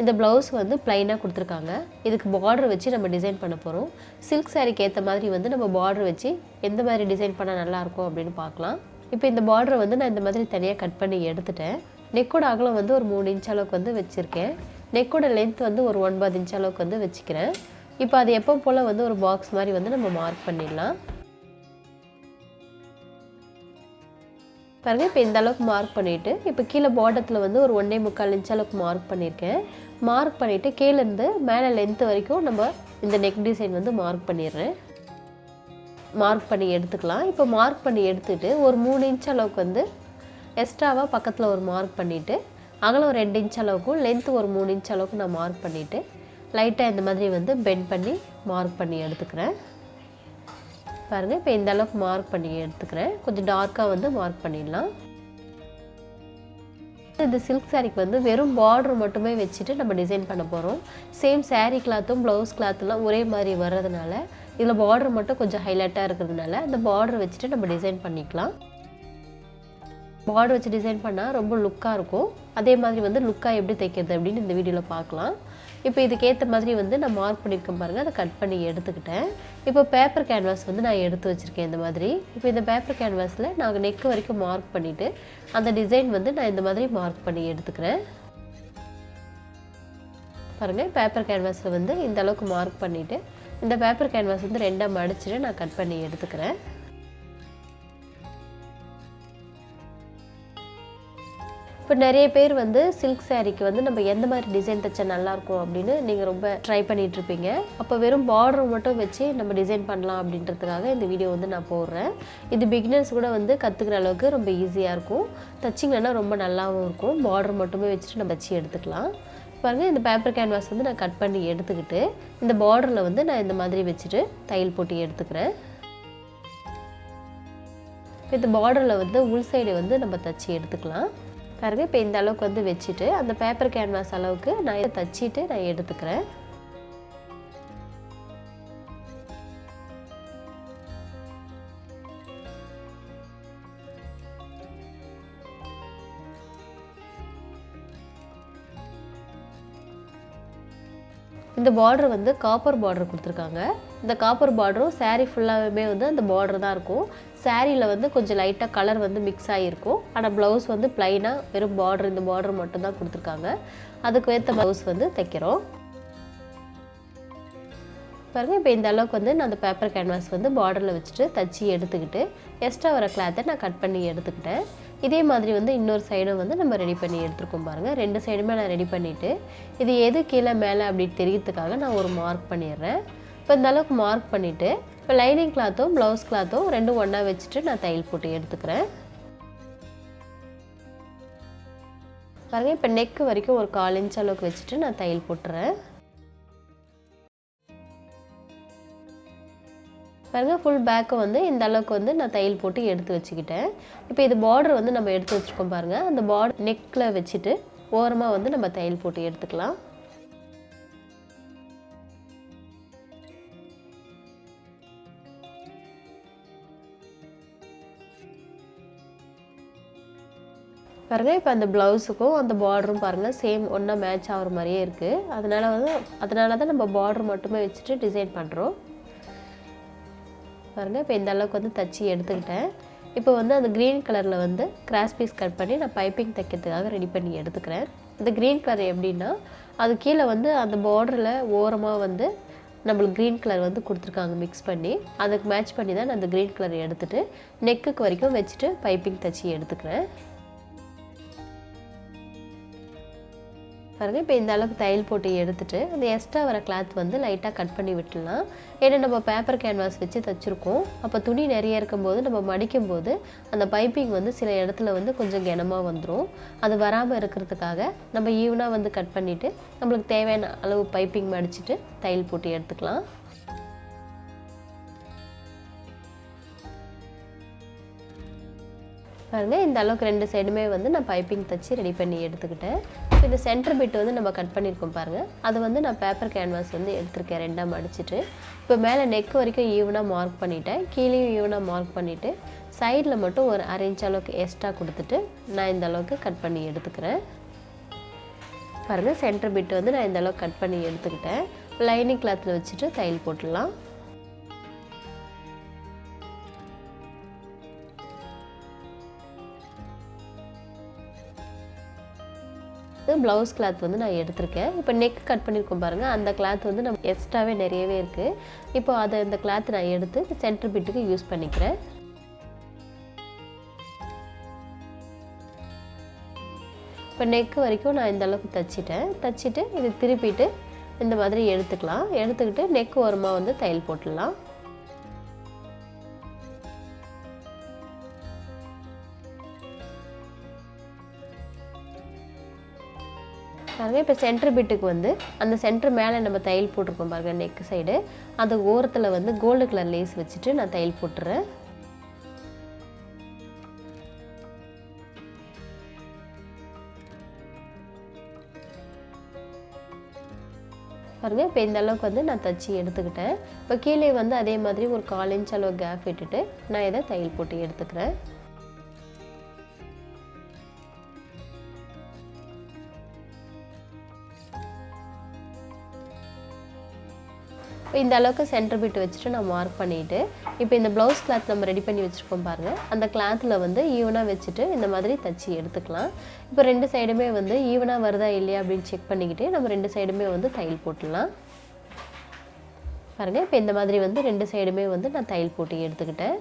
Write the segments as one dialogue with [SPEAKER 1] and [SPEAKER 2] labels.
[SPEAKER 1] இந்த ப்ளவுஸ் வந்து ப்ளைனாக கொடுத்துருக்காங்க. இதுக்கு பார்டர் வச்சு நம்ம டிசைன் பண்ண போகிறோம். சில்க் சாரீக்கு ஏற்ற மாதிரி வந்து நம்ம பார்டர் வச்சு எந்த மாதிரி டிசைன் பண்ணால் நல்லாயிருக்கும் அப்படின்னு பார்க்கலாம். இப்போ இந்த பார்டரை வந்து நான் இந்த மாதிரி தனியாக கட் பண்ணி எடுத்துட்டேன். நெக்கோட அகலம் வந்து ஒரு 3 இன்ச் அளவுக்கு வந்து வச்சுருக்கேன். நெக்கோட லென்த் வந்து ஒரு 9 இன்ச் அளவுக்கு வந்து வச்சுக்கிறேன். இப்போ அது எப்போ போல் வந்து ஒரு பாக்ஸ் மாதிரி வந்து நம்ம மார்க் பண்ணிடலாம். பாருங்கள், இப்போ இந்த அளவுக்கு மார்க் பண்ணிவிட்டு இப்போ கீழே பாட்டத்தில் வந்து ஒரு 1.25 இன்ச் அளவுக்கு மார்க் பண்ணியிருக்கேன். மார்க் பண்ணிவிட்டு கீழேருந்து மேலே லென்த்து வரைக்கும் நம்ம இந்த நெக் டிசைன் வந்து மார்க் பண்ணிடுறேன். மார்க் பண்ணி எடுத்துக்கலாம். இப்போ மார்க் பண்ணி எடுத்துகிட்டு ஒரு 3 இன்ச் அளவுக்கு வந்து எக்ஸ்ட்ராவாக பக்கத்தில் ஒரு மார்க் பண்ணிவிட்டு அகலம் 2 இன்ச் அளவுக்கும் லென்த்து ஒரு 3 இன்ச் அளவுக்கு நான் மார்க் பண்ணிவிட்டு லைட்டாக இந்த மாதிரி வந்து பெண்ட் பண்ணி மார்க் பண்ணி எடுத்துக்கிறேன். பாருங்கள், இப்போ இந்த அளவுக்கு மார்க் பண்ணி எடுத்துக்கிறேன். கொஞ்சம் டார்க்காக வந்து மார்க் பண்ணிடலாம். இந்த சில்க் சாரீக்கு வந்து வெறும் பார்டர் மட்டுமே வச்சுட்டு நம்ம டிசைன் பண்ண போகிறோம். சேம் சாரீ கிளாத்தும் ப்ளவுஸ் கிளாத்துலாம் ஒரே மாதிரி வர்றதுனால இதில் பார்டர் மட்டும் கொஞ்சம் ஹைலைட்டாக இருக்கிறதுனால அந்த பார்டர் வச்சுட்டு நம்ம டிசைன் பண்ணிக்கலாம். பார்டர் வச்சு டிசைன் பண்ணால் ரொம்ப லுக்காக இருக்கும். அதே மாதிரி வந்து லுக்காக எப்படி தைக்கிறது அப்படின்னு இந்த வீடியோவில் பார்க்கலாம். இப்போ இதுக்கேற்ற மாதிரி வந்து நான் மார்க் பண்ணியிருக்கேன் பாருங்கள், அதை கட் பண்ணி எடுத்துக்கிட்டேன். இப்போ பேப்பர் கேன்வாஸ் வந்து நான் எடுத்து வச்சுருக்கேன் இந்த மாதிரி. இப்போ இந்த பேப்பர் கேன்வாஸில் நாங்கள் நெக்கு வரைக்கும் மார்க் பண்ணிவிட்டு அந்த டிசைன் வந்து நான் இந்த மாதிரி மார்க் பண்ணி எடுத்துக்கிறேன். பாருங்கள், பேப்பர் கேன்வாஸில் வந்து இந்த அளவுக்கு மார்க் பண்ணிவிட்டு இந்த பேப்பர் கேன்வாஸ் வந்து 2ஆக மடிச்சுட்டு நான் கட் பண்ணி எடுத்துக்கிறேன். இப்போ நிறைய பேர் வந்து சில்க் சாரீக்கு வந்து நம்ம எந்த மாதிரி டிசைன் தைச்சா நல்லாயிருக்கும் அப்படின்னு நீங்கள் ரொம்ப ட்ரை பண்ணிகிட்ருப்பீங்க. அப்போ வெறும் பார்டர் மட்டும் வச்சு நம்ம டிசைன் பண்ணலாம் அப்படின்றதுக்காக இந்த வீடியோ வந்து நான் போடுறேன். இது பிகினர்ஸ் கூட வந்து கற்றுக்கிற அளவுக்கு ரொம்ப ஈஸியாக இருக்கும். தச்சிங்கன்னா ரொம்ப நல்லாவும் இருக்கும். பார்டர் மட்டுமே வச்சுட்டு நம்ம தச்சு எடுத்துக்கலாம். பாருங்கள், இந்த பேப்பர் கேன்வாஸ் வந்து நான் கட் பண்ணி எடுத்துக்கிட்டு இந்த பார்டரில் வந்து நான் இந்த மாதிரி வச்சுட்டு தையல் போட்டு எடுத்துக்கிறேன். இந்த பார்டரில் வந்து உள் சைடு வந்து நம்ம தச்சு எடுத்துக்கலாம். பாருங்கள், இப்போ இந்த அளவுக்கு வந்து வச்சுட்டு அந்த பேப்பர் கேன்வாஸ் அளவுக்கு நான் இதை தச்சிட்டு நான் எடுத்துக்கிறேன். இந்த பார்டர் வந்து காப்பர் பார்டர் கொடுத்துருக்காங்க. இந்த காப்பர் பார்டரும் சாரீ ஃபுல்லாகவே வந்து அந்த பார்டர் தான் இருக்கும். சாரியில் வந்து கொஞ்சம் லைட்டாக கலர் வந்து மிக்ஸ் ஆகிருக்கும். ஆனால் ப்ளவுஸ் வந்து ப்ளைனாக வெறும் பார்டர், இந்த பார்டர் மட்டும் தான் கொடுத்துருக்காங்க. அதுக்கு ஏற்ற ப்ளவுஸ் வந்து தைக்கிறோம். பாருங்கள், இப்போ இந்த அளவுக்கு வந்து நான் அந்த பேப்பர் கேன்வாஸ் வந்து பார்டரில் வச்சுட்டு தச்சு எடுத்துக்கிட்டு எக்ஸ்ட்ரா வர கிளாத்தை நான் கட் பண்ணி எடுத்துக்கிட்டேன். இதே மாதிரி வந்து இன்னொரு சைடும் வந்து நம்ம ரெடி பண்ணி எடுத்துருக்கோம் பாருங்கள். 2 சைடுமே நான் ரெடி பண்ணிவிட்டு இது எது கீழே மேலே அப்படி தெரியறதுக்காக நான் ஒரு மார்க் பண்ணிடுறேன். இப்போ இந்த அளவுக்கு மார்க் பண்ணிவிட்டு இப்போ லைனிங் கிளாத்தும் ப்ளவுஸ் கிளாத்தும் ரெண்டும் ஒன்றா வச்சுட்டு நான் தையல் போட்டு எடுத்துக்கிறேன். பாருங்கள், இப்போ நெக்கு வரைக்கும் ஒரு 1/4 இன்ச் அளவுக்கு வச்சுட்டு நான் தையல் போட்டுறேன். பாருங்கள், ஃபுல் பேக்கை வந்து இந்த அளவுக்கு வந்து நான் தையல் போட்டு எடுத்து வச்சுக்கிட்டேன். இப்போ இது பார்டர் வந்து நம்ம எடுத்து வச்சுருக்கோம் பாருங்கள். அந்த பார்டர் நெக்கில் வச்சுட்டு ஓரமாக வந்து நம்ம தையல் போட்டு எடுத்துக்கலாம். பாருங்கள், இப்போ அந்த ப்ளவுஸுக்கும் அந்த பார்டரும் பாருங்கள் சேம் ஒன்றா மேட்ச் ஆகிற மாதிரியே இருக்குது. அதனால தான் நம்ம பார்டர் மட்டுமே வச்சுட்டு டிசைன் பண்ணுறோம். பாருங்கள், இப்போ இந்த அளவுக்கு வந்து தச்சு எடுத்துக்கிட்டேன். இப்போ வந்து அந்த க்ரீன் கலரில் வந்து கிராஸ் பீஸ் கட் பண்ணி நான் பைப்பிங் தைக்கிறதுக்காக ரெடி பண்ணி எடுத்துக்கிறேன். இந்த க்ரீன் கலர் எப்படின்னா அது கீழே வந்து அந்த பார்டரில் ஓரமாக வந்து நம்மளுக்கு க்ரீன் கலர் வந்து கொடுத்துருக்காங்க மிக்ஸ் பண்ணி. அதுக்கு மேட்ச் பண்ணி தான் நான் அந்த க்ரீன் கலர் எடுத்துகிட்டு நெக்குக்கு வரைக்கும் வச்சுட்டு பைப்பிங் தச்சு எடுத்துக்கிறேன். பாருங்கள், இப்போ இந்த அளவுக்கு தையல் போட்டு எடுத்துகிட்டு அந்த எக்ஸ்ட்ரா வர கிளாத் வந்து லைட்டாக கட் பண்ணி விட்டுடலாம். ஏன்னா நம்ம பேப்பர் கேன்வாஸ் வச்சு தைச்சிருக்கோம். அப்போ துணி நிறைய இருக்கும்போது நம்ம மடிக்கும்போது அந்த பைப்பிங் வந்து சில இடத்துல வந்து கொஞ்சம் கனமாக வந்துடும். அது வராமல் இருக்கிறதுக்காக நம்ம ஈவனாக வந்து கட் பண்ணிவிட்டு நம்மளுக்கு தேவையான அளவு பைப்பிங் மடிச்சுட்டு தையல் போட்டு எடுத்துக்கலாம். பாருங்கள், இந்த அளவுக்கு 2 சைடுமே வந்து நான் பைப்பிங் தைச்சி ரெடி பண்ணி எடுத்துக்கிட்டேன். இப்போ இந்த சென்டர் பிட் வந்து நம்ம கட் பண்ணியிருக்கோம் பாருங்கள். அது வந்து நான் பேப்பர் கேன்வாஸ் வந்து எடுத்துருக்கேன் 2ஆக மடிச்சுட்டு. இப்போ மேலே நெக் வரைக்கும் ஈவனாக மார்க் பண்ணிவிட்டேன். கீழேயும் ஈவனாக மார்க் பண்ணிவிட்டு சைடில் மட்டும் ஒரு 1/2 இன்ச் அளவுக்கு எக்ஸ்ட்ரா கொடுத்துட்டு நான் இந்த அளவுக்கு கட் பண்ணி எடுத்துக்கிறேன். பாருங்கள் சென்டர் பிட் வந்து நான் இந்த அளவுக்கு கட் பண்ணி எடுத்துக்கிட்டேன். லைனிங் கிளாத்தில் வச்சுட்டு தையல் போட்டுடலாம். ப்ளவுஸ் கிளாத் வந்து நான் எடுத்திருக்கேன். இப்போ நெக் கட் பண்ணியிருக்கோம் பாருங்கள், அந்த கிளாத் வந்து நம்ம எக்ஸ்ட்ராவே நிறையவே இருக்குது. இப்போ அதை இந்த கிளாத் நான் எடுத்து சென்டர் பிட்டுக்கு யூஸ் பண்ணிக்கிறேன். இப்போ நெக் வரைக்கும் நான் இந்த அளவுக்கு தைச்சிட்டு இது திருப்பிட்டு இந்த மாதிரி எடுத்துக்கலாம். எடுத்துக்கிட்டு நெக் ஓரமாக வந்து தையல் போட்டுடலாம். பாருங்கள் இப்போ சென்டர் பிட்டுக்கு வந்து அந்த சென்டர் மேலே நம்ம தையல் போட்டிருக்கோம் பாருங்கள் நெக் சைடு, அந்த ஓரத்தில் வந்து கோல்டு கலர் லேஸ் வச்சுட்டு நான் தையல் போட்டுறேன். பாருங்கள் இப்போ இந்த அளவுக்கு வந்து நான் தச்சு எடுத்துக்கிட்டேன். இப்போ கீழே வந்து அதே மாதிரி ஒரு 1/4 இன்ச் அளவு கேப் விட்டுட்டு நான் இதை தையல் போட்டு எடுத்துக்கிறேன். இப்போ இந்த அளவுக்கு சென்டர் பிட் வச்சுட்டு நான் மார்க் பண்ணிவிட்டு, இப்போ இந்த ப்ளவுஸ் கிளாத் நம்ம ரெடி பண்ணி வச்சுருக்கோம் பாருங்கள், அந்த கிளாத்தில் வந்து ஈவனாக வச்சுட்டு இந்த மாதிரி தச்சு எடுத்துக்கலாம். இப்போ 2 சைடுமே வந்து ஈவனாக வருதா இல்லையா அப்படின்னு செக் பண்ணிக்கிட்டு நம்ம 2 சைடுமே வந்து தையல் போட்டுடலாம். பாருங்கள் இப்போ இந்த மாதிரி வந்து 2 சைடுமே வந்து நான் தையல் போட்டு எடுத்துக்கிட்டேன்.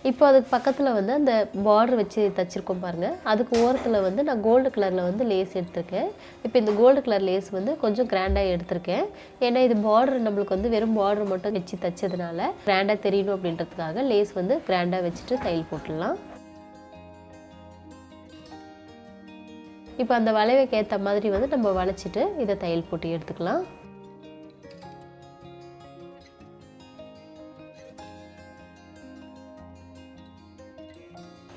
[SPEAKER 1] இப்போ அதுக்கு பக்கத்தில் வந்து அந்த பார்டர் வச்சு தைச்சிருக்கோம் பாருங்கள், அதுக்கு ஓரத்தில் வந்து நான் கோல்டு கலரில் வந்து லேஸ் எடுத்திருக்கேன். இப்போ இந்த கோல்டு கலர் லேஸ் வந்து கொஞ்சம் கிராண்டாக எடுத்திருக்கேன். ஏன்னா இது பார்டர் நம்மளுக்கு வந்து வெறும் பார்டர் மட்டும் வச்சு தைச்சதுனால கிராண்டாக தெரியணும் அப்படின்றதுக்காக லேஸ் வந்து கிராண்டாக வச்சுட்டு தையல் போட்டுடலாம். இப்போ அந்த வளைவுக்கு ஏற்ற மாதிரி வந்து நம்ம வளைச்சிட்டு இதை தையல் போட்டு எடுத்துக்கலாம்.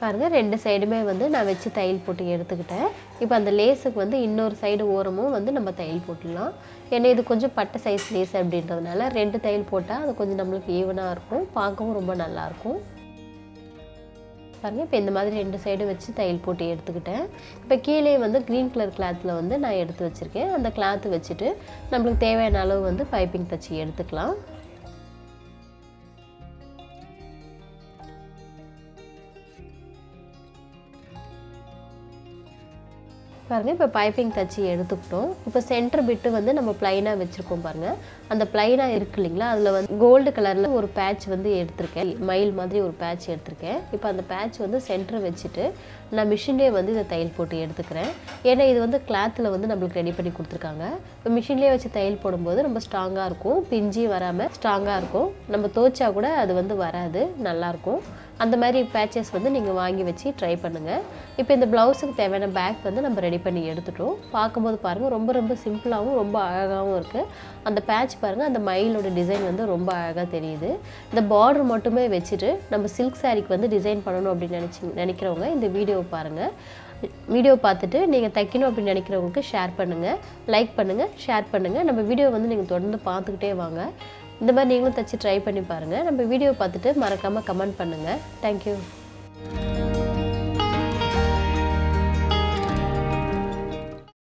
[SPEAKER 1] பாருங்கள் 2 சைடுமே வந்து நான் வச்சு தையல் போட்டு எடுத்துக்கிட்டேன். இப்போ அந்த லேஸுக்கு வந்து இன்னொரு சைடு ஓரமும் வந்து நம்ம தையல் போட்டுடலாம். ஏன்னா இது கொஞ்சம் பட்டை சைஸ் லேஸ் அப்படின்றதுனால 2 தையல் போட்டால் அது கொஞ்சம் நம்மளுக்கு ஈவனாக இருக்கும், பார்க்கவும் ரொம்ப நல்லாயிருக்கும். பாருங்கள் இப்போ இந்த மாதிரி 2 சைடும் வச்சு தையல் போட்டு எடுத்துக்கிட்டேன். இப்போ கீழே வந்து க்ரீன் கலர் கிளாத்தில் வந்து நான் எடுத்து வச்சுருக்கேன். அந்த கிளாத்து வச்சுட்டு நம்மளுக்கு தேவையான அளவு வந்து பைப்பிங் தைச்சி எடுத்துக்கலாம். பாருங்கள் இப்போ பைப்பிங் தைச்சி எடுத்துக்கிட்டோம். இப்போ சென்டர் பிட்டு வந்து நம்ம ப்ளைனாக வச்சுருக்கோம் பாருங்கள், அந்த ப்ளைனாக இருக்குது இல்லைங்களா, அதில் வந்து கோல்டு கலரில் ஒரு பேட்ச் வந்து எடுத்திருக்கேன், மயில் மாதிரி ஒரு பேட்ச் எடுத்திருக்கேன். இப்போ அந்த பேட்ச் வந்து சென்டர் வச்சுட்டு நான் மிஷின்லேயே வந்து இதை தையல் போட்டு எடுத்துக்கிறேன். ஏன்னா இது வந்து கிளாத்தில் வந்து நம்மளுக்கு ரெடி பண்ணி கொடுத்துருக்காங்க. இப்போ மிஷின்லேயே வச்சு தையல் போடும்போது ரொம்ப ஸ்ட்ராங்காக இருக்கும், பிஞ்சி வராமல் ஸ்ட்ராங்காக இருக்கும், நம்ம துவைச்சா கூட அது வந்து வராது, நல்லாயிருக்கும். அந்த மாதிரி பேட்சஸ் வந்து நீங்கள் வாங்கி வச்சு ட்ரை பண்ணுங்கள். இப்போ இந்த ப்ளவுஸுக்கு தேவையான பேக் வந்து நம்ம ரெடி பண்ணி எடுத்துட்டோம். பார்க்கும்போது பாருங்கள் ரொம்ப ரொம்ப சிம்பிளாகவும் ரொம்ப அழகாகவும் இருக்குது. அந்த பேட்ச் பாருங்கள், அந்த மயிலோட டிசைன் வந்து ரொம்ப அழகாக தெரியுது. இந்த பார்டர் மட்டுமே வச்சுட்டு நம்ம சில்க் சாரீக்கு வந்து டிசைன் பண்ணணும் அப்படின்னு நினைக்கிறவங்க இந்த வீடியோவை பாருங்கள். வீடியோ பார்த்துட்டு நீங்கள் தைக்கணும் அப்படின்னு நினைக்கிறவங்களுக்கு ஷேர் பண்ணுங்கள், லைக் பண்ணுங்கள், ஷேர் பண்ணுங்கள். நம்ம வீடியோ வந்து நீங்கள் தொடர்ந்து பார்த்துக்கிட்டே வாங்க. இந்த மாதிரி நீங்களும் தைச்சி ட்ரை பண்ணி பாருங்கள். நம்ம வீடியோ பார்த்துட்டு மறக்காமல் கமெண்ட் பண்ணுங்கள். தேங்க்யூ.